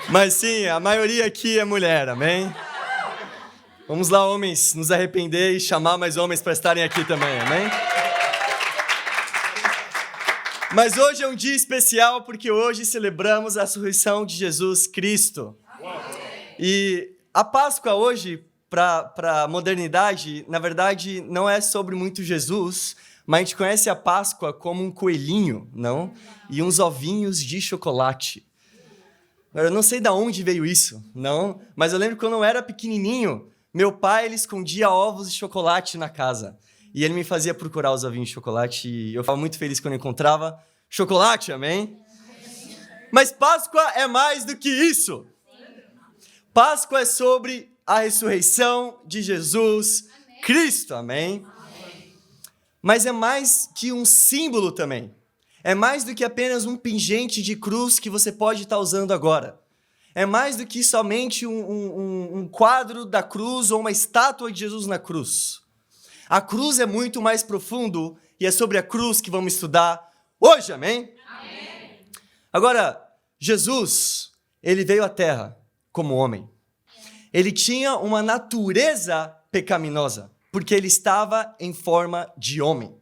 Mas sim, a maioria aqui é mulher, amém? Vamos lá, homens, nos arrepender e chamar mais homens para estarem aqui também, amém? Mas hoje é um dia especial porque hoje celebramos a ressurreição de Jesus Cristo. E a Páscoa hoje, para a modernidade, na verdade, não é sobre muito Jesus, mas a gente conhece a Páscoa como um coelhinho, não? E uns ovinhos de chocolate. Eu não sei de onde veio isso, não? Mas eu lembro que quando eu era pequenininho, meu pai ele escondia ovos de chocolate na casa. E ele me fazia procurar os ovinhos de chocolate e eu ficava muito feliz quando eu encontrava chocolate, amém? Mas Páscoa é mais do que isso. Páscoa é sobre a ressurreição de Jesus Cristo, amém? Mas é mais que um símbolo também. É mais do que apenas um pingente de cruz que você pode estar usando agora. É mais do que somente um quadro da cruz ou uma estátua de Jesus na cruz. A cruz é muito mais profundo e é sobre a cruz que vamos estudar hoje, amém? Amém. Agora, Jesus, ele veio à terra como homem. Ele tinha uma natureza pecaminosa, porque ele estava em forma de homem.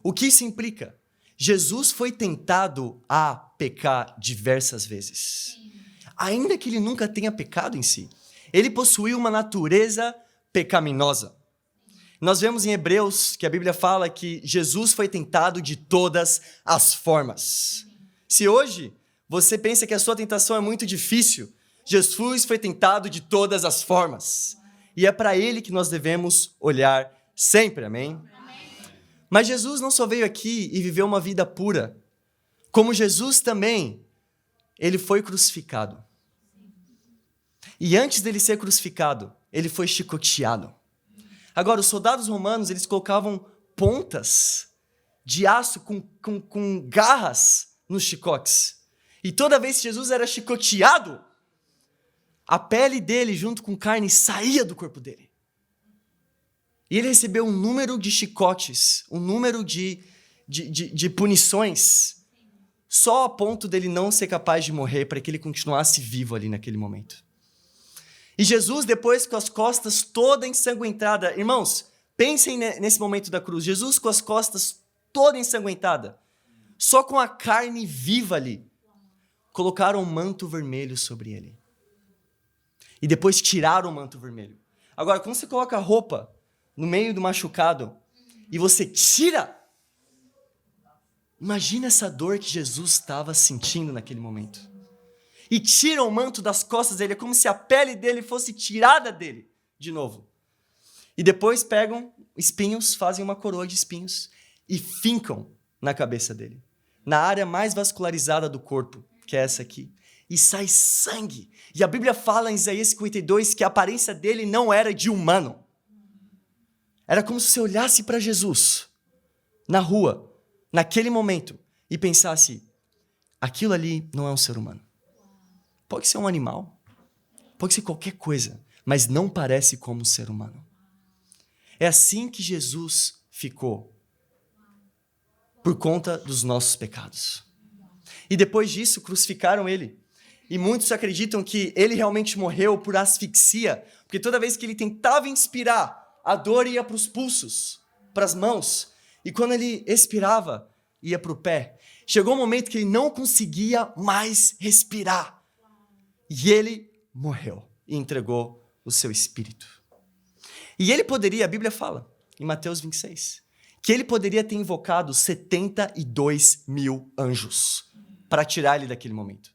O que isso implica? Jesus foi tentado a pecar diversas vezes. Ainda que ele nunca tenha pecado em si, ele possuía uma natureza pecaminosa. Nós vemos em Hebreus que a Bíblia fala que Jesus foi tentado de todas as formas. Se hoje você pensa que a sua tentação é muito difícil, Jesus foi tentado de todas as formas. E é para ele que nós devemos olhar sempre, amém? Mas Jesus não só veio aqui e viveu uma vida pura. Como Jesus também, ele foi crucificado. E antes dele ser crucificado, ele foi chicoteado. Agora, os soldados romanos, eles colocavam pontas de aço com garras nos chicotes. E toda vez que Jesus era chicoteado, a pele dele, junto com carne, saía do corpo dele. E ele recebeu um número de chicotes, um número de punições, só a ponto dele não ser capaz de morrer, para que ele continuasse vivo ali naquele momento. E Jesus, depois com as costas toda ensanguentada, irmãos, pensem nesse momento da cruz, Jesus com as costas toda ensanguentada, só com a carne viva ali, colocaram um manto vermelho sobre ele. E depois tiraram o manto vermelho. Agora, quando você coloca a roupa no meio do machucado e você tira, imagina essa dor que Jesus estava sentindo naquele momento. E tiram o manto das costas dele, é como se a pele dele fosse tirada dele de novo. E depois pegam espinhos, fazem uma coroa de espinhos e fincam na cabeça dele, na área mais vascularizada do corpo, que é essa aqui. E sai sangue. E a Bíblia fala em Isaías 52 que a aparência dele não era de humano. Era como se você olhasse para Jesus na rua, naquele momento, e pensasse, aquilo ali não é um ser humano. Pode ser um animal, pode ser qualquer coisa, mas não parece como um ser humano. É assim que Jesus ficou, por conta dos nossos pecados. E depois disso, crucificaram ele. E muitos acreditam que ele realmente morreu por asfixia, porque toda vez que ele tentava inspirar, a dor ia para os pulsos, para as mãos, e quando ele expirava, ia para o pé. Chegou um momento que ele não conseguia mais respirar. E ele morreu e entregou o seu espírito. E ele poderia, a Bíblia fala, em Mateus 26, que ele poderia ter invocado 72 mil anjos para tirar ele daquele momento.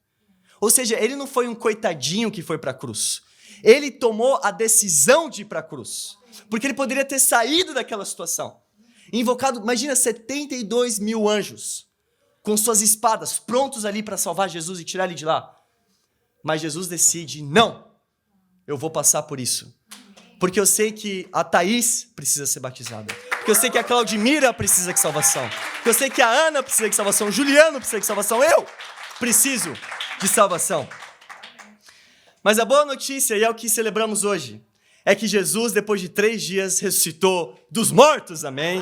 Ou seja, ele não foi um coitadinho que foi para a cruz. Ele tomou a decisão de ir para a cruz. Porque ele poderia ter saído daquela situação. Invocado, imagina, 72 mil anjos, com suas espadas, prontos ali para salvar Jesus e tirar ele de lá. Mas Jesus decide, não, eu vou passar por isso. Porque eu sei que a Thaís precisa ser batizada. Porque eu sei que a Claudimira precisa de salvação. Porque eu sei que a Ana precisa de salvação. O Juliano precisa de salvação. Eu preciso de salvação. Mas a boa notícia, e é o que celebramos hoje, é que Jesus, depois de 3 dias, ressuscitou dos mortos, amém?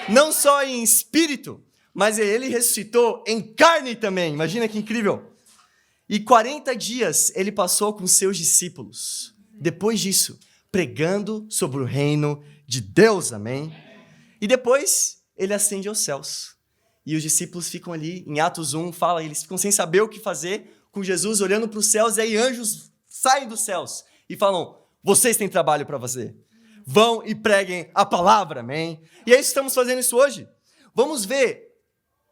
Não só em espírito, mas ele ressuscitou em carne também. Imagina que incrível. E 40 dias ele passou com seus discípulos. Depois disso, pregando sobre o reino de Deus, amém? E depois ele ascende aos céus. E os discípulos ficam ali, em Atos 1, fala, eles ficam sem saber o que fazer com Jesus, olhando para os céus, e aí anjos saem dos céus e falam, vocês têm trabalho para fazer. Vão e preguem a palavra, amém? E é isso que estamos fazendo isso hoje. Vamos ver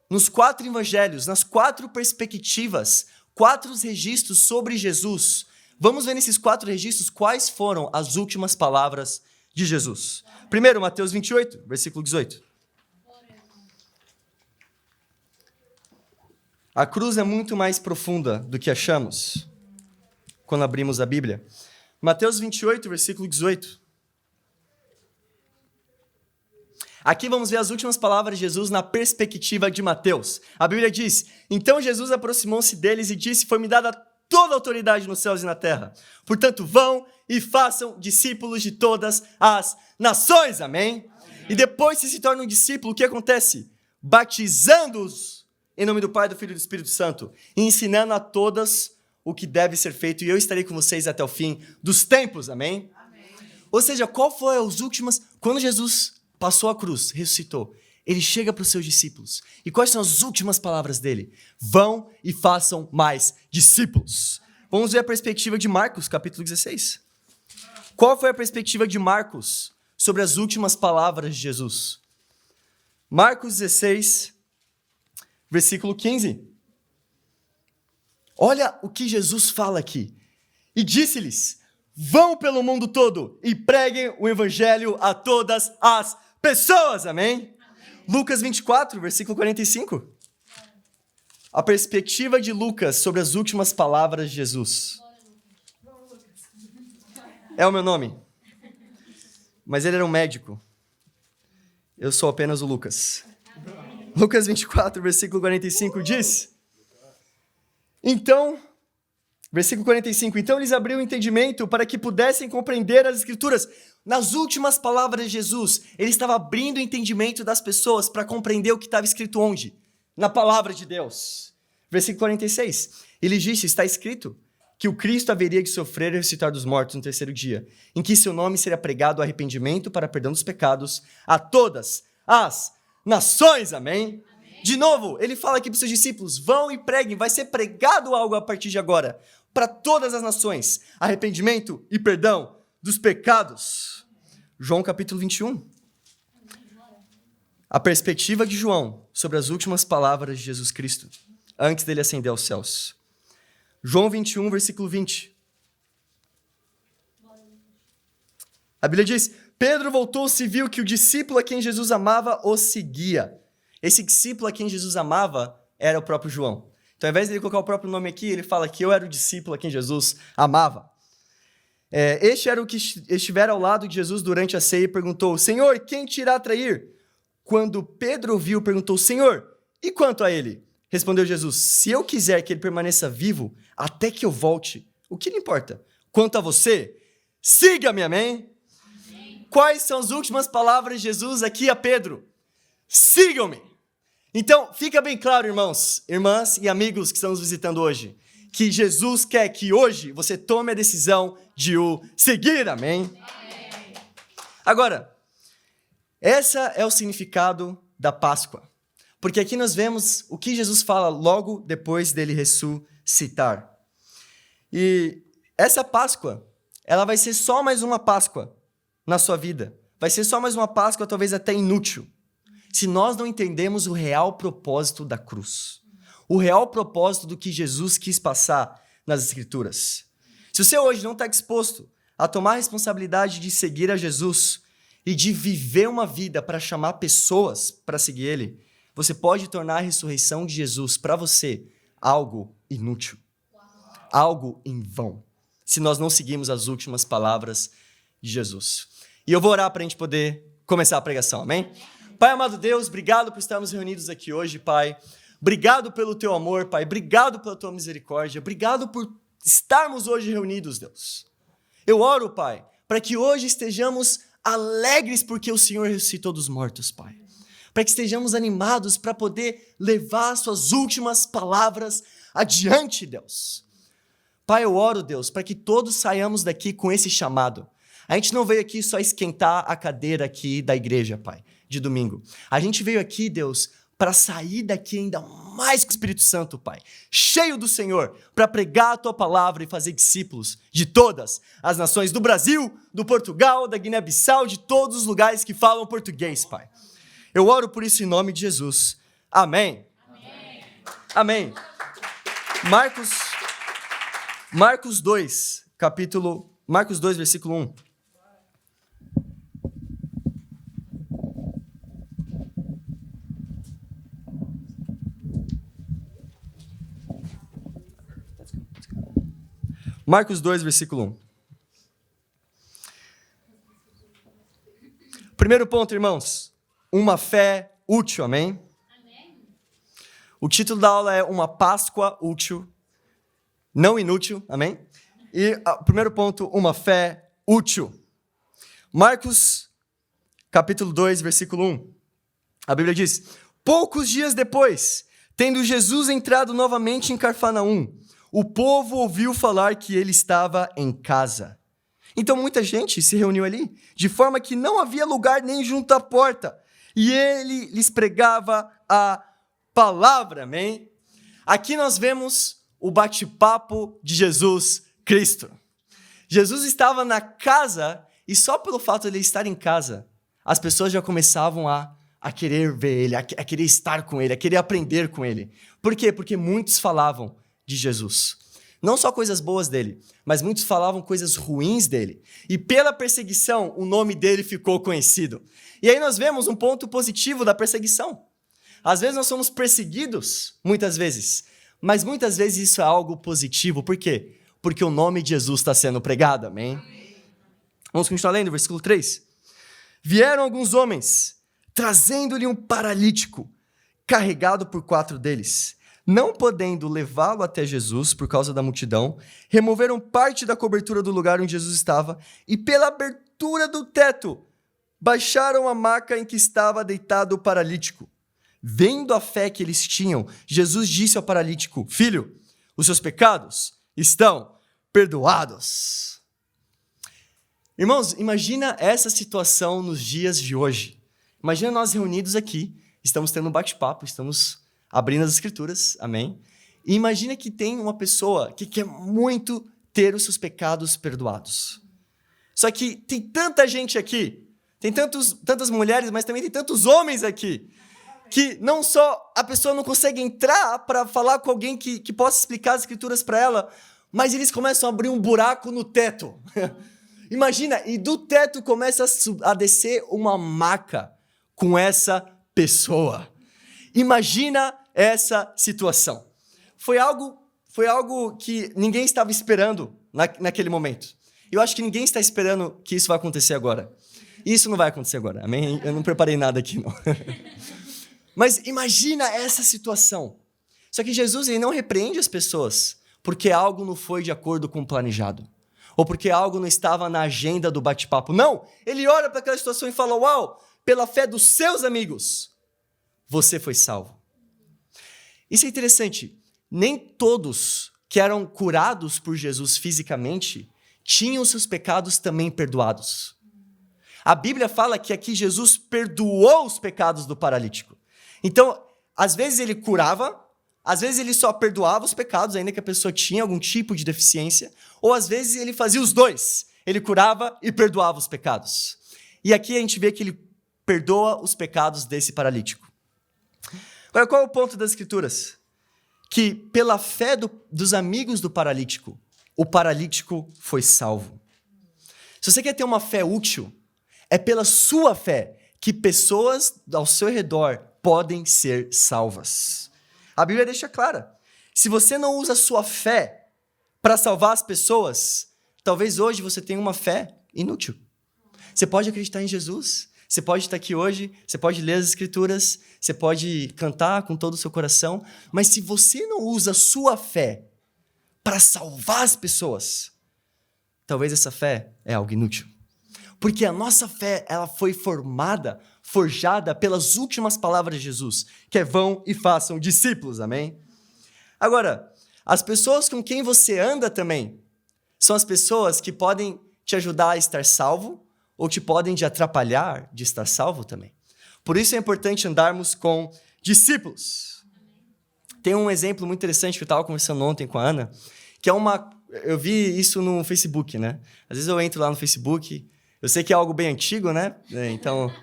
nos 4 evangelhos, nas 4 perspectivas, 4 registros sobre Jesus. Vamos ver nesses 4 registros quais foram as últimas palavras de Jesus. Primeiro, Mateus 28, versículo 18. A cruz é muito mais profunda do que achamos quando abrimos a Bíblia. Mateus 28, versículo 18. Aqui vamos ver as últimas palavras de Jesus na perspectiva de Mateus. A Bíblia diz, então Jesus aproximou-se deles e disse, foi-me dada toda a autoridade nos céus e na terra. Portanto, vão e façam discípulos de todas as nações, amém? E depois que se torna um discípulo, o que acontece? Batizando-os em nome do Pai, do Filho e do Espírito Santo, e ensinando a todas o que deve ser feito, e eu estarei com vocês até o fim dos tempos, amém? Ou seja, qual foi as últimas... Quando Jesus passou a cruz, ressuscitou, ele chega para os seus discípulos. E quais são as últimas palavras dele? Vão e façam mais discípulos. Vamos ver a perspectiva de Marcos, capítulo 16. Qual foi a perspectiva de Marcos sobre as últimas palavras de Jesus? Marcos 16, versículo 15. Olha o que Jesus fala aqui. E disse-lhes, vão pelo mundo todo e preguem o evangelho a todas as pessoas, amém? Lucas 24, versículo 45. A perspectiva de Lucas sobre as últimas palavras de Jesus. É o meu nome. Mas ele era um médico. Eu sou apenas o Lucas. Lucas 24, versículo 45 diz... Então, versículo 45, então eles abriram o entendimento para que pudessem compreender as Escrituras. Nas últimas palavras de Jesus, ele estava abrindo o entendimento das pessoas para compreender o que estava escrito onde? Na palavra de Deus. Versículo 46, ele disse, está escrito que o Cristo haveria de sofrer e ressuscitar dos mortos no 3º dia, em que seu nome seria pregado ao arrependimento para perdão dos pecados a todas as nações, amém? De novo, ele fala aqui para os seus discípulos, vão e preguem, vai ser pregado algo a partir de agora, para todas as nações, arrependimento e perdão dos pecados. João capítulo 21. A perspectiva de João sobre as últimas palavras de Jesus Cristo, antes dele ascender aos céus. João 21, versículo 20. A Bíblia diz, Pedro voltou-se e viu que o discípulo a quem Jesus amava o seguia. Esse discípulo a quem Jesus amava era o próprio João. Então, ao invés de ele colocar o próprio nome aqui, ele fala que eu era o discípulo a quem Jesus amava. Este era o que estivera ao lado de Jesus durante a ceia e perguntou, Senhor, quem te irá trair? Quando Pedro ouviu, perguntou, Senhor, e quanto a ele? Respondeu Jesus, se eu quiser que ele permaneça vivo até que eu volte, o que lhe importa? Quanto a você, siga-me, amém? Amém? Quais são as últimas palavras de Jesus aqui a Pedro? Sigam-me! Então, fica bem claro, irmãos, irmãs e amigos que estão nos visitando hoje, que Jesus quer que hoje você tome a decisão de o seguir, amém? Amém. Agora, esse é o significado da Páscoa, porque aqui nós vemos o que Jesus fala logo depois dele ressuscitar. E essa Páscoa, ela vai ser só mais uma Páscoa na sua vida, vai ser só mais uma Páscoa talvez até inútil, se nós não entendemos o real propósito da cruz, o real propósito do que Jesus quis passar nas Escrituras. Se você hoje não está disposto a tomar a responsabilidade de seguir a Jesus e de viver uma vida para chamar pessoas para seguir Ele, você pode tornar a ressurreição de Jesus para você algo inútil, algo em vão, se nós não seguirmos as últimas palavras de Jesus. E eu vou orar para a gente poder começar a pregação, amém? Pai amado Deus, obrigado por estarmos reunidos aqui hoje, Pai. Obrigado pelo teu amor, Pai. Obrigado pela tua misericórdia. Obrigado por estarmos hoje reunidos, Deus. Eu oro, Pai, para que hoje estejamos alegres porque o Senhor ressuscitou dos mortos, Pai. para que estejamos animados para poder levar suas últimas palavras adiante, Deus. Pai, eu oro, Deus, para que todos saiamos daqui com esse chamado. A gente não veio aqui só esquentar a cadeira aqui da igreja, Pai, de domingo. A gente veio aqui, Deus, para sair daqui ainda mais com o Espírito Santo, Pai, cheio do Senhor, para pregar a Tua palavra e fazer discípulos de todas as nações do Brasil, do Portugal, da Guiné-Bissau, de todos os lugares que falam português, Pai. Eu oro por isso em nome de Jesus. Amém. Amém. Marcos 2, versículo 1. Marcos 2, versículo 1. Primeiro ponto, irmãos. Uma fé útil, amém? O título da aula é Uma Páscoa Útil, não inútil, amém? E o primeiro ponto, uma fé útil. Marcos, capítulo 2, versículo 1. A Bíblia diz: poucos dias depois, tendo Jesus entrado novamente em Cafarnaum, o povo ouviu falar que ele estava em casa. Então muita gente se reuniu ali, de forma que não havia lugar nem junto à porta. E ele lhes pregava a palavra, amém? Aqui nós vemos o bate-papo de Jesus Cristo. Jesus estava na casa e só pelo fato de ele estar em casa, as pessoas já começavam a querer ver ele, a querer estar com ele, a querer aprender com ele. Por quê? Porque muitos falavam de Jesus. Não só coisas boas dele, mas muitos falavam coisas ruins dele. E pela perseguição, o nome dele ficou conhecido. E aí nós vemos um ponto positivo da perseguição. Às vezes nós somos perseguidos, muitas vezes, mas muitas vezes isso é algo positivo. Por quê? Porque o nome de Jesus está sendo pregado, amém? Vamos continuar lendo, versículo 3. Vieram alguns homens, trazendo-lhe um paralítico, carregado por 4 deles. Não podendo levá-lo até Jesus por causa da multidão, removeram parte da cobertura do lugar onde Jesus estava e pela abertura do teto, baixaram a maca em que estava deitado o paralítico. Vendo a fé que eles tinham, Jesus disse ao paralítico: filho, os seus pecados estão perdoados. Irmãos, imagina essa situação nos dias de hoje. Imagina nós reunidos aqui, estamos tendo um bate-papo, estamos abrindo as escrituras, amém? E imagina que tem uma pessoa que quer muito ter os seus pecados perdoados. Só que tem tanta gente aqui, tem tantas mulheres, mas também tem tantos homens aqui, que não só a pessoa não consegue entrar para falar com alguém que possa explicar as escrituras para ela, mas eles começam a abrir um buraco no teto. Imagina, e do teto começa a descer uma maca com essa pessoa. Imagina essa situação. Foi algo que ninguém estava esperando naquele momento. Eu acho que ninguém está esperando que isso vai acontecer agora. E isso não vai acontecer agora, amém? Eu não preparei nada aqui, não. Mas imagina essa situação. Só que Jesus ele não repreende as pessoas porque algo não foi de acordo com o planejado. Ou porque algo não estava na agenda do bate-papo. Não! Ele olha para aquela situação e fala: uau, pela fé dos seus amigos, você foi salvo. Isso é interessante. Nem todos que eram curados por Jesus fisicamente tinham seus pecados também perdoados. A Bíblia fala que aqui Jesus perdoou os pecados do paralítico. Então, às vezes ele curava, às vezes ele só perdoava os pecados, ainda que a pessoa tinha algum tipo de deficiência, ou às vezes ele fazia os dois. Ele curava e perdoava os pecados. E aqui a gente vê que ele perdoa os pecados desse paralítico. Agora, qual é o ponto das Escrituras? Que pela fé dos amigos do paralítico, o paralítico foi salvo. Se você quer ter uma fé útil, é pela sua fé que pessoas ao seu redor podem ser salvas. A Bíblia deixa clara. Se você não usa a sua fé para salvar as pessoas, talvez hoje você tenha uma fé inútil. Você pode acreditar em Jesus, você pode estar aqui hoje, você pode ler as Escrituras, você pode cantar com todo o seu coração, mas se você não usa a sua fé para salvar as pessoas, talvez essa fé é algo inútil. Porque a nossa fé, ela foi formada forjada pelas últimas palavras de Jesus, que é vão e façam discípulos, amém? Agora, as pessoas com quem você anda também são as pessoas que podem te ajudar a estar salvo ou te podem te atrapalhar de estar salvo também. Por isso é importante andarmos com discípulos. Tem um exemplo muito interessante que eu estava conversando ontem com a Ana, que é eu vi isso no Facebook, né? Às vezes eu entro lá no Facebook, eu sei que é algo bem antigo, né? Então,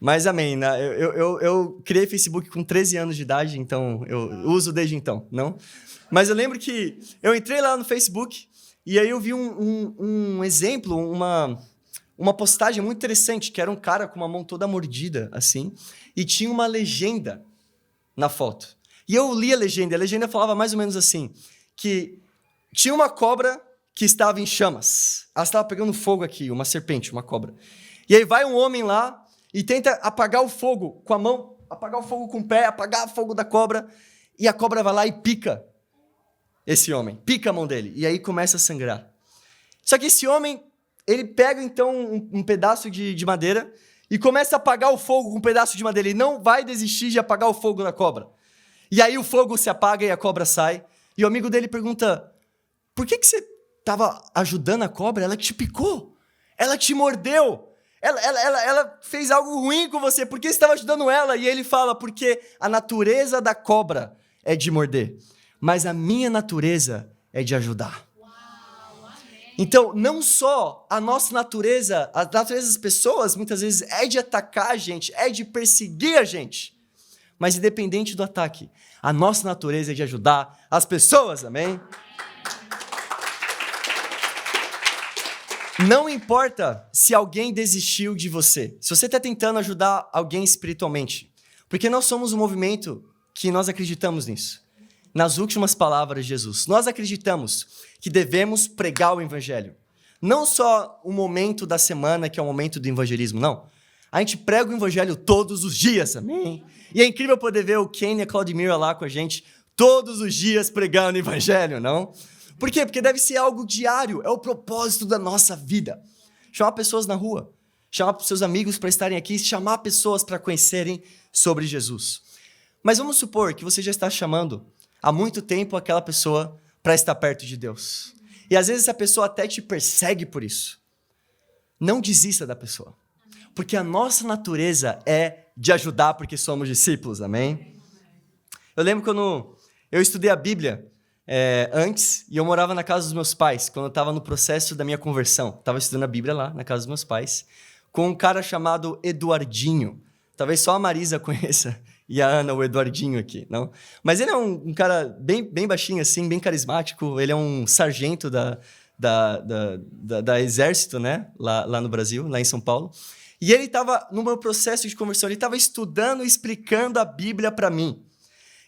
mas amém, né? Eu criei Facebook com 13 anos de idade, então eu uso desde então, não? Mas eu lembro que eu entrei lá no Facebook e aí eu vi um exemplo, uma postagem muito interessante, que era um cara com uma mão toda mordida, assim, e tinha uma legenda na foto. E eu li a legenda falava mais ou menos assim, que tinha uma cobra que estava em chamas. Ela estava pegando fogo aqui, uma serpente, uma cobra. E aí vai um homem lá e tenta apagar o fogo com a mão, apagar o fogo com o pé, apagar o fogo da cobra, e a cobra vai lá e pica esse homem, pica a mão dele, e aí começa a sangrar. Só que esse homem, ele pega então um pedaço de madeira e começa a apagar o fogo com um pedaço de madeira. Ele não vai desistir de apagar o fogo da cobra. E aí o fogo se apaga e a cobra sai. E o amigo dele pergunta, por que você estava ajudando a cobra? Ela te picou, ela te mordeu, ela fez algo ruim com você, por que você estava ajudando ela? E ele fala, porque a natureza da cobra é de morder, mas a minha natureza é de ajudar. Então, não só a nossa natureza, a natureza das pessoas, muitas vezes é de atacar a gente, é de perseguir a gente. Mas independente do ataque, a nossa natureza é de ajudar as pessoas, amém? Não importa se alguém desistiu de você, se você está tentando ajudar alguém espiritualmente, porque nós somos um movimento que nós acreditamos nisso. Nas últimas palavras de Jesus, nós acreditamos que devemos pregar o evangelho. Não só o momento da semana, que é o momento do evangelismo, não. A gente prega o evangelho todos os dias, amém? E é incrível poder ver o Ken e a Claudemira lá com a gente todos os dias pregando o evangelho, não? Por quê? Porque deve ser algo diário, é o propósito da nossa vida. Chamar pessoas na rua, chamar seus amigos para estarem aqui, chamar pessoas para conhecerem sobre Jesus. Mas vamos supor que você já está chamando há muito tempo aquela pessoa para estar perto de Deus. E às vezes essa pessoa até te persegue por isso. Não desista da pessoa. Porque a nossa natureza é de ajudar porque somos discípulos, amém? Eu lembro quando eu estudei a Bíblia antes e eu morava na casa dos meus pais, quando eu estava no processo da minha conversão. Estava estudando a Bíblia lá, na casa dos meus pais, com um cara chamado Eduardinho. Talvez só a Marisa conheça e a Ana, o Eduardinho aqui, não? Mas ele é um cara bem baixinho assim, bem carismático, ele é um sargento da exército, né? Lá no Brasil, lá em São Paulo. E ele estava no meu processo de conversão, ele estava estudando e explicando a Bíblia para mim.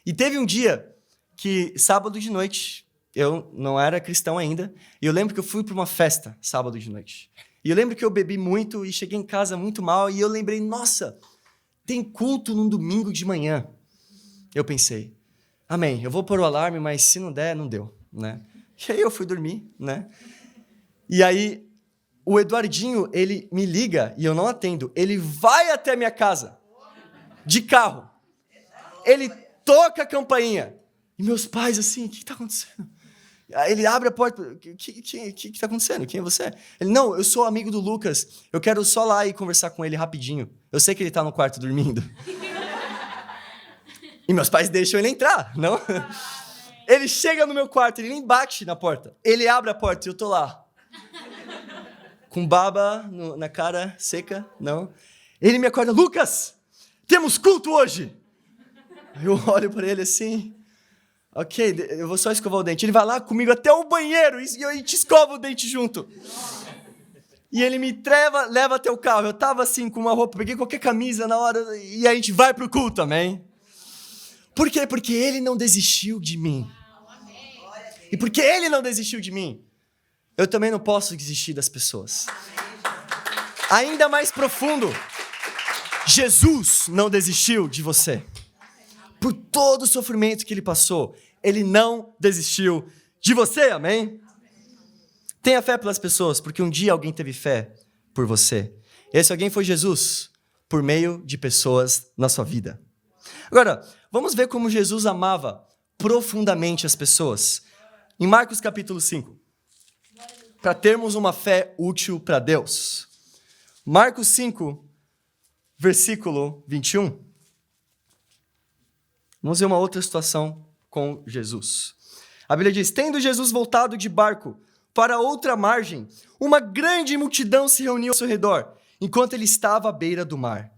E teve um dia que, sábado de noite, eu não era cristão ainda, e eu lembro que eu fui para uma festa, sábado de noite. E eu lembro que eu bebi muito e cheguei em casa muito mal, e eu lembrei, nossa, tem culto num domingo de manhã. Eu pensei, amém, eu vou pôr o alarme, mas se não der, não deu, né? E aí eu fui dormir, né? E aí o Eduardinho, ele me liga e eu não atendo. Ele vai até minha casa, de carro. Ele toca a campainha. E meus pais assim, o que está acontecendo? Aí ele abre a porta, o que está acontecendo? Quem é você? Ele, não, eu sou amigo do Lucas, eu quero só lá e conversar com ele rapidinho. Eu sei que ele está no quarto dormindo. E meus pais deixam ele entrar, não? Ele chega no meu quarto, ele nem bate na porta. Ele abre a porta e eu tô lá. Com baba na cara, seca, não? Ele me acorda, Lucas, temos culto hoje. Eu olho para ele assim, ok, eu vou só escovar o dente. Ele vai lá comigo até o banheiro e a gente escova o dente junto. E ele me leva até o carro. Eu tava assim com uma roupa, peguei qualquer camisa na hora e a gente vai pro culto, amém? Por quê? Porque ele não desistiu de mim. E porque ele não desistiu de mim, eu também não posso desistir das pessoas. Ainda mais profundo, Jesus não desistiu de você. Por todo o sofrimento que ele passou, ele não desistiu de você, amém? Tenha fé pelas pessoas, porque um dia alguém teve fé por você. Esse alguém foi Jesus. por meio de pessoas na sua vida. Agora, vamos ver como Jesus amava profundamente as pessoas. Em Marcos capítulo 5, para termos uma fé útil para Deus. Marcos 5, versículo 21. Vamos ver uma outra situação com Jesus. A Bíblia diz: tendo Jesus voltado de barco para outra margem, uma grande multidão se reuniu ao seu redor, enquanto ele estava à beira do mar.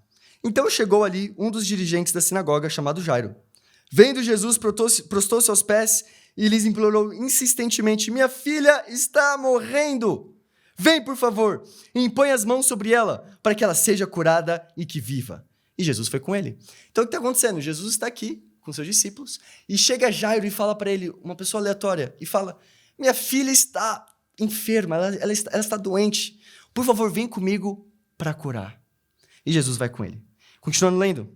Então chegou ali um dos dirigentes da sinagoga, chamado Jairo. Vendo Jesus, prostou-se aos pés e lhes implorou insistentemente: minha filha está morrendo. Vem, por favor, e impõe as mãos sobre ela, para que ela seja curada e que viva. E Jesus foi com ele. Então o que está acontecendo? Jesus está aqui com seus discípulos, e chega Jairo e fala para ele, uma pessoa aleatória, e fala: minha filha está enferma, ela está doente, por favor, vem comigo para curar. E Jesus vai com ele. Continuando lendo,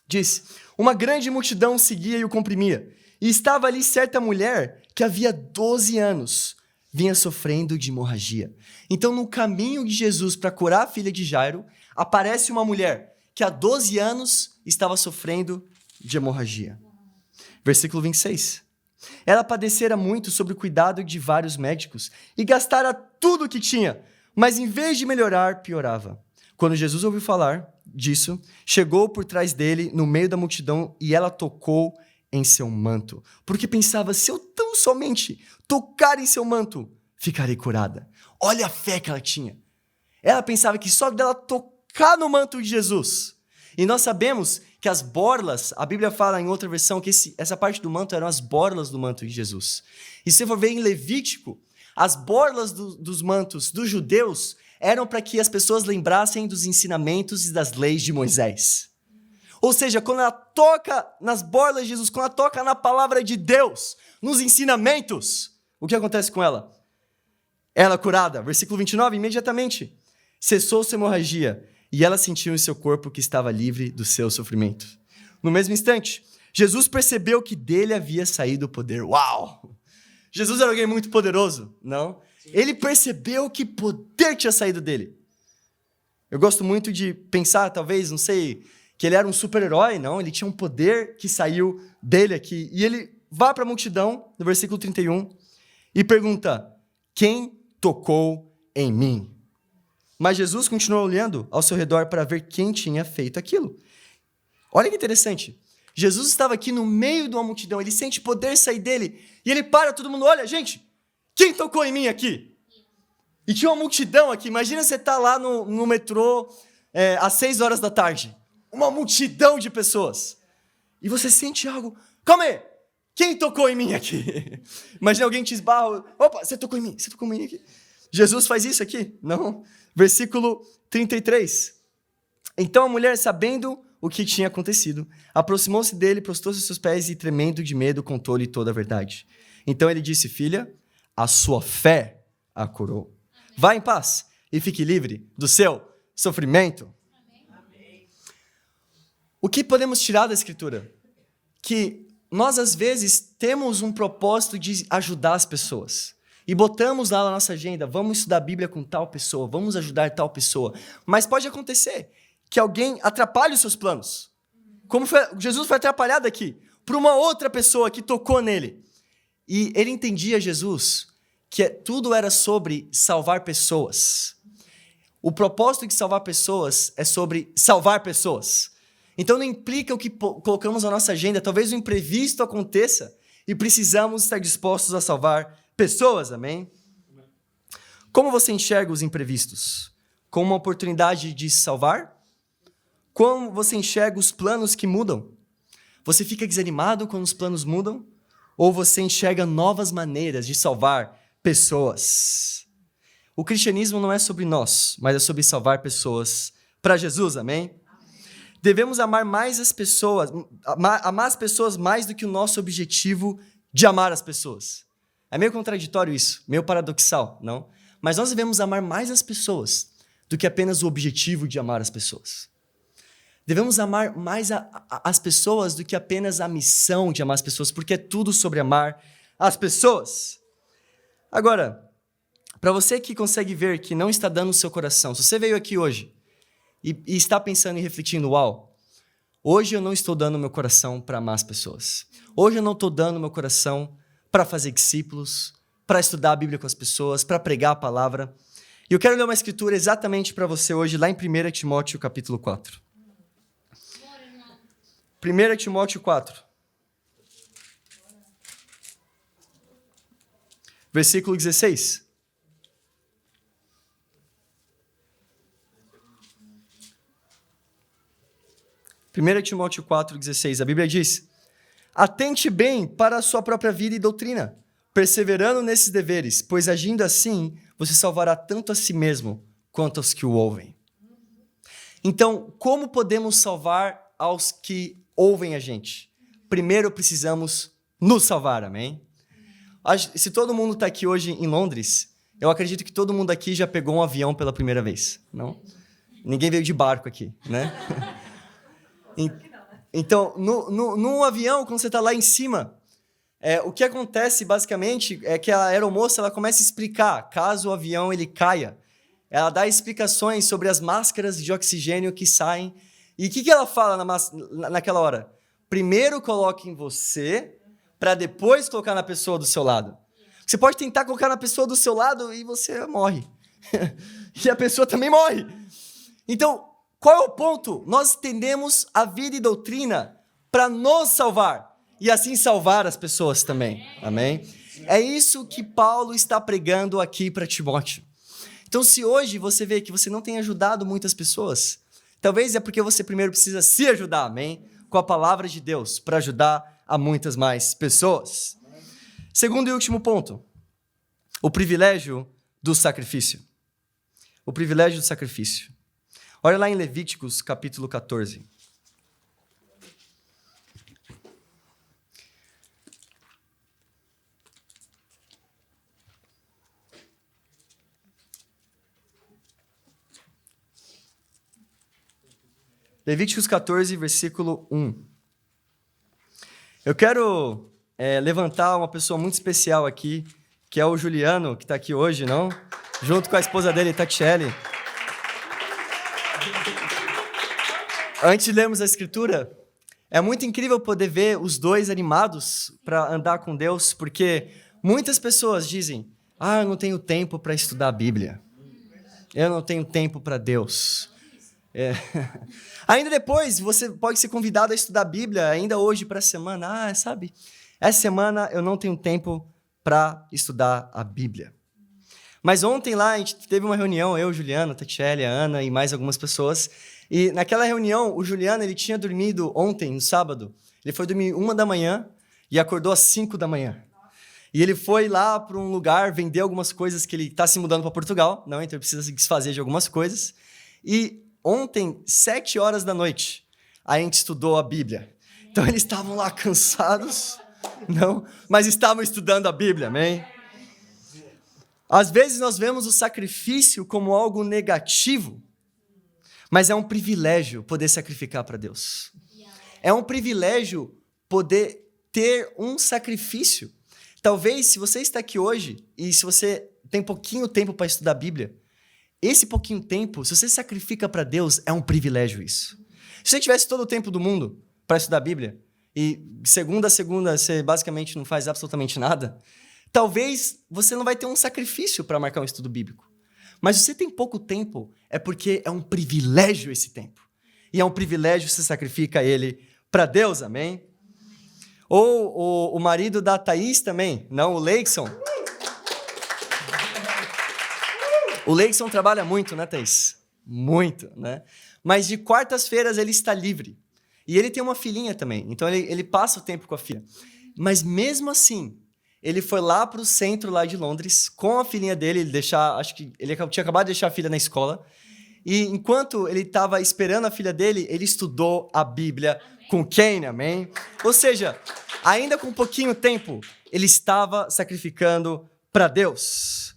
diz: uma grande multidão seguia e o comprimia, e estava ali certa mulher que havia 12 anos vinha sofrendo de hemorragia. Então, no caminho de Jesus para curar a filha de Jairo, aparece uma mulher que há 12 anos estava sofrendo de hemorragia. Versículo 26. Ela padecera muito sob o cuidado de vários médicos e gastara tudo o que tinha, mas em vez de melhorar, piorava. Quando Jesus ouviu falar disso, chegou por trás dele, no meio da multidão, e ela tocou em seu manto, porque pensava: se eu tão somente tocar em seu manto, ficarei curada. Olha a fé que ela tinha. Ela pensava que só dela tocar no manto de Jesus. E nós sabemos que as borlas, a Bíblia fala em outra versão que essa parte do manto eram as borlas do manto de Jesus. E se você for ver em Levítico, as borlas dos mantos dos judeus eram para que as pessoas lembrassem dos ensinamentos e das leis de Moisés. Ou seja, quando ela toca nas borlas de Jesus, quando ela toca na palavra de Deus, nos ensinamentos, o que acontece com ela? Ela curada. Versículo 29, imediatamente cessou sua hemorragia e ela sentiu em seu corpo que estava livre do seu sofrimento. No mesmo instante, Jesus percebeu que dele havia saído o poder. Uau! Jesus era alguém muito poderoso, não? Ele percebeu que poder tinha saído dele. Eu gosto muito de pensar, talvez, não sei, que ele era um super-herói, não? Ele tinha um poder que saiu dele aqui. E ele vai para a multidão, no versículo 31, e pergunta: quem tocou em mim? Mas Jesus continuou olhando ao seu redor para ver quem tinha feito aquilo. Olha que interessante. Jesus estava aqui no meio de uma multidão, ele sente poder sair dele, e ele para todo mundo: olha, gente, quem tocou em mim aqui? E tinha uma multidão aqui. Imagina você estar lá no metrô às 6 horas da tarde. Uma multidão de pessoas. E você sente algo: calma aí, quem tocou em mim aqui? Imagina alguém te esbarra: opa, você tocou em mim aqui. Jesus faz isso aqui? Não. Versículo 33. Então a mulher, sabendo o que tinha acontecido, aproximou-se dele, prostou-se aos seus pés e, tremendo de medo, contou-lhe toda a verdade. Então ele disse: filha, a sua fé a curou. Vá em paz e fique livre do seu sofrimento. Amém. O que podemos tirar da Escritura? Que nós, às vezes, temos um propósito de ajudar as pessoas. E botamos lá na nossa agenda: vamos estudar a Bíblia com tal pessoa, vamos ajudar tal pessoa. Mas pode acontecer que alguém atrapalhe os seus planos. Como Jesus foi atrapalhado aqui por uma outra pessoa que tocou nele. E ele entendia, Jesus, que tudo era sobre salvar pessoas. O propósito de salvar pessoas é sobre salvar pessoas. Então não implica o que colocamos na nossa agenda. Talvez o imprevisto aconteça e precisamos estar dispostos a salvar pessoas, amém? Como você enxerga os imprevistos? Como uma oportunidade de se salvar? Como você enxerga os planos que mudam? Você fica desanimado quando os planos mudam? Ou você enxerga novas maneiras de salvar pessoas? O cristianismo não é sobre nós, mas é sobre salvar pessoas para Jesus, amém? Devemos amar mais as pessoas, amar as pessoas mais do que o nosso objetivo de amar as pessoas. É meio contraditório isso, meio paradoxal, não? Mas nós devemos amar mais as pessoas do que apenas o objetivo de amar as pessoas. Devemos amar mais as pessoas do que apenas a missão de amar as pessoas, porque é tudo sobre amar as pessoas. Agora, para você que consegue ver que não está dando o seu coração, se você veio aqui hoje e está pensando e refletindo, uau, hoje eu não estou dando meu coração para amar as pessoas. Hoje eu não estou dando meu coração para fazer discípulos, para estudar a Bíblia com as pessoas, para pregar a palavra. E eu quero ler uma escritura exatamente para você hoje, lá em 1 Timóteo capítulo 4. 1 Timóteo 4. Versículo 16. Primeiro Timóteo 4,16, a Bíblia diz: atente bem para a sua própria vida e doutrina, perseverando nesses deveres, pois agindo assim, você salvará tanto a si mesmo, quanto aos que o ouvem. Então, como podemos salvar aos que ouvem a gente? Primeiro precisamos nos salvar, amém? Se todo mundo está aqui hoje em Londres, eu acredito que todo mundo aqui já pegou um avião pela primeira vez, não? Ninguém veio de barco aqui, né? Então, num avião, quando você está lá em cima, o que acontece, basicamente, é que a aeromoça ela começa a explicar, caso o avião ele caia, ela dá explicações sobre as máscaras de oxigênio que saem. E o que ela fala naquela hora? Primeiro coloque em você, para depois colocar na pessoa do seu lado. Você pode tentar colocar na pessoa do seu lado e você morre. E a pessoa também morre. Então, qual é o ponto? Nós entendemos a vida e doutrina para nos salvar e assim salvar as pessoas também. Amém? É isso que Paulo está pregando aqui para Timóteo. Então, se hoje você vê que você não tem ajudado muitas pessoas, talvez é porque você primeiro precisa se ajudar, amém? Com a palavra de Deus para ajudar a muitas mais pessoas. Segundo e último ponto, o privilégio do sacrifício. O privilégio do sacrifício. Olha lá em Levíticos, capítulo 14. Levíticos 14, versículo 1. Eu quero levantar uma pessoa muito especial aqui, que é o Juliano, que está aqui hoje, não? Junto com a esposa dele, Tatiele. Antes de lermos a Escritura, é muito incrível poder ver os dois animados para andar com Deus, porque muitas pessoas dizem, eu não tenho tempo para estudar a Bíblia. Eu não tenho tempo para Deus. Ainda depois, você pode ser convidado a estudar a Bíblia, ainda hoje para a semana. Sabe, essa semana eu não tenho tempo para estudar a Bíblia. Mas ontem lá, a gente teve uma reunião, eu, Juliano, Tatiele, a Ana e mais algumas pessoas. E naquela reunião, o Juliano, ele tinha dormido ontem, no sábado. Ele foi dormir 1 da manhã e acordou às 5 da manhã. E ele foi lá para um lugar vender algumas coisas que ele está se mudando para Portugal. Não, então ele precisa se desfazer de algumas coisas. E ontem, 7 horas da noite, a gente estudou a Bíblia. Então eles estavam lá cansados, não, mas estavam estudando a Bíblia, amém? Às vezes nós vemos o sacrifício como algo negativo, mas é um privilégio poder sacrificar para Deus. É um privilégio poder ter um sacrifício. Talvez, se você está aqui hoje e se você tem pouquinho tempo para estudar a Bíblia, esse pouquinho tempo, se você sacrifica para Deus, é um privilégio isso. Se você tivesse todo o tempo do mundo para estudar a Bíblia e segunda a segunda você basicamente não faz absolutamente nada, talvez você não vai ter um sacrifício para marcar um estudo bíblico. Mas se você tem pouco tempo, é porque é um privilégio esse tempo. E é um privilégio você sacrifica ele para Deus, amém? Ou o marido da Thaís também, não, o Leikson. O Leikson trabalha muito, né, Thaís? Muito, né? Mas de quartas-feiras ele está livre. E ele tem uma filhinha também, então ele passa o tempo com a filha. Mas mesmo assim, ele foi lá para o centro lá de Londres com a filhinha dele, acho que ele tinha acabado de deixar a filha na escola, e enquanto ele estava esperando a filha dele, ele estudou a Bíblia com Kane, amém? Ou seja, ainda com pouquinho tempo, ele estava sacrificando para Deus.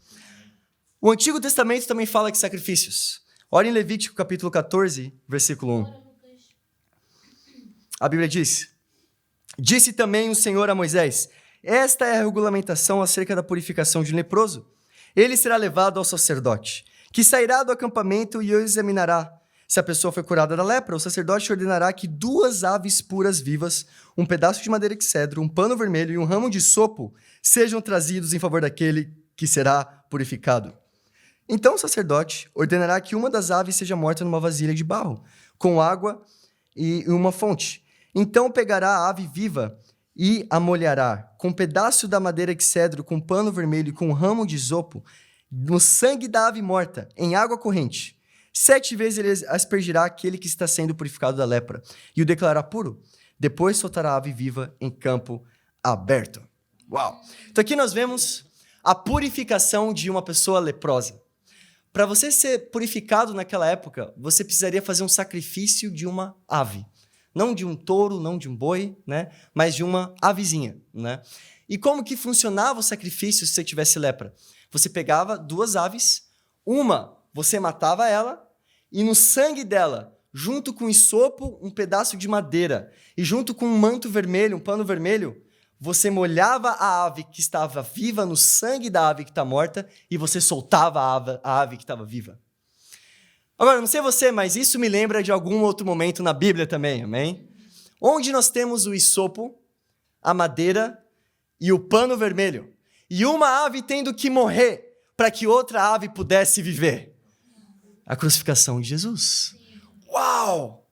O Antigo Testamento também fala de sacrifícios. Olha em Levítico capítulo 14, versículo 1. A Bíblia diz: disse também o Senhor a Moisés: esta é a regulamentação acerca da purificação de um leproso. Ele será levado ao sacerdote, que sairá do acampamento e o examinará. Se a pessoa foi curada da lepra, o sacerdote ordenará que 2 aves puras vivas, um pedaço de madeira de cedro, um pano vermelho e um ramo de isopo sejam trazidos em favor daquele que será purificado. Então o sacerdote ordenará que uma das aves seja morta numa vasilha de barro, com água e uma fonte. Então pegará a ave viva e a molhará com um pedaço da madeira de cedro, com pano vermelho e com um ramo de isopo, no sangue da ave morta, em água corrente. 7 vezes ele aspergirá aquele que está sendo purificado da lepra e o declarará puro. Depois soltará a ave viva em campo aberto. Uau! Então aqui nós vemos a purificação de uma pessoa leprosa. Para você ser purificado naquela época, você precisaria fazer um sacrifício de uma ave. Não de um touro, não de um boi, né? Mas de uma avezinha, né? E como que funcionava o sacrifício se você tivesse lepra? Você pegava 2 aves, uma você matava ela, e no sangue dela, junto com isopo, um pedaço de madeira, e junto com um manto vermelho, um pano vermelho, você molhava a ave que estava viva no sangue da ave que está morta, e você soltava a ave que estava viva. Agora, não sei você, mas isso me lembra de algum outro momento na Bíblia também, amém? Onde nós temos o isopo, a madeira e o pano vermelho. E uma ave tendo que morrer para que outra ave pudesse viver. A crucificação de Jesus. Uau!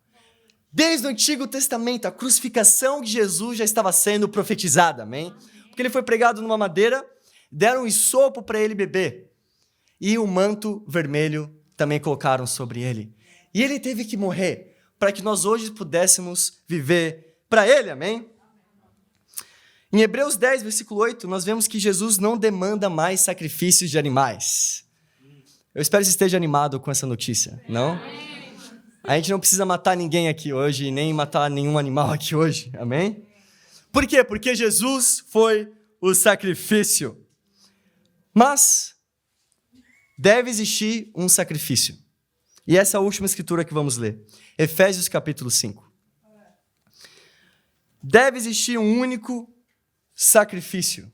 Desde o Antigo Testamento, a crucificação de Jesus já estava sendo profetizada, amém? Porque ele foi pregado numa madeira, deram um isopo para ele beber. E o manto vermelho também colocaram sobre ele. E ele teve que morrer para que nós hoje pudéssemos viver para ele, amém? Em Hebreus 10, versículo 8, nós vemos que Jesus não demanda mais sacrifícios de animais. Eu espero que você esteja animado com essa notícia, não? A gente não precisa matar ninguém aqui hoje, nem matar nenhum animal aqui hoje, amém? Por quê? Porque Jesus foi o sacrifício. Mas deve existir um sacrifício. E essa é a última escritura que vamos ler. Efésios capítulo 5. Deve existir um único sacrifício.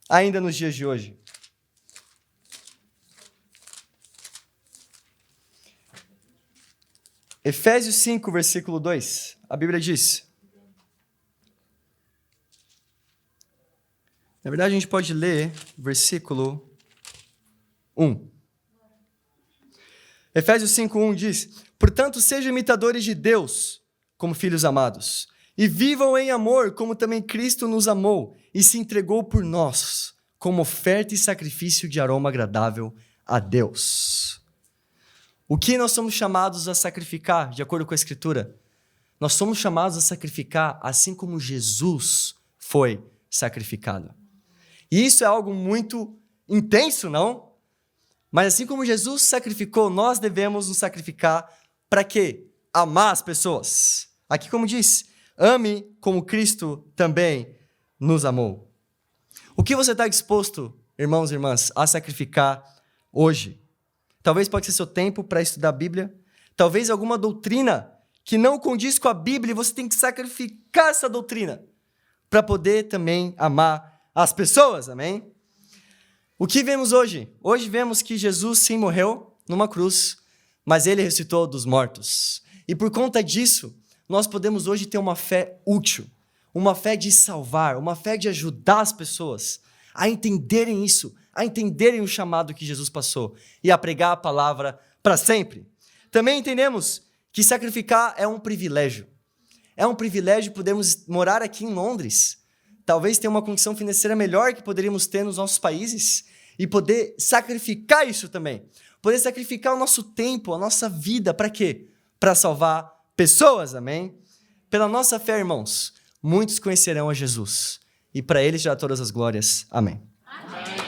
Ainda nos dias de hoje. Efésios 5, versículo 2. A Bíblia diz. Na verdade, a gente pode ler versículo 1. Efésios 5, 1 diz: portanto, sejam imitadores de Deus, como filhos amados, e vivam em amor, como também Cristo nos amou, e se entregou por nós, como oferta e sacrifício de aroma agradável a Deus. O que nós somos chamados a sacrificar, de acordo com a Escritura? Nós somos chamados a sacrificar assim como Jesus foi sacrificado. E isso é algo muito intenso, não? Mas assim como Jesus sacrificou, nós devemos nos sacrificar para quê? Amar as pessoas. Aqui como diz, ame como Cristo também nos amou. O que você está disposto, irmãos e irmãs, a sacrificar hoje? Talvez pode ser seu tempo para estudar a Bíblia. Talvez alguma doutrina que não condiz com a Bíblia e você tem que sacrificar essa doutrina para poder também amar as pessoas, amém? O que vemos hoje? Hoje vemos que Jesus sim morreu numa cruz, mas ele ressuscitou dos mortos. E por conta disso, nós podemos hoje ter uma fé útil, uma fé de salvar, uma fé de ajudar as pessoas a entenderem isso, a entenderem o chamado que Jesus passou e a pregar a palavra para sempre. Também entendemos que sacrificar é um privilégio. É um privilégio podermos morar aqui em Londres, talvez ter uma condição financeira melhor que poderíamos ter nos nossos países e poder sacrificar isso também. Poder sacrificar o nosso tempo, a nossa vida, para quê? Para salvar pessoas, amém? Pela nossa fé, irmãos, muitos conhecerão a Jesus e para eles já todas as glórias. Amém. Amém.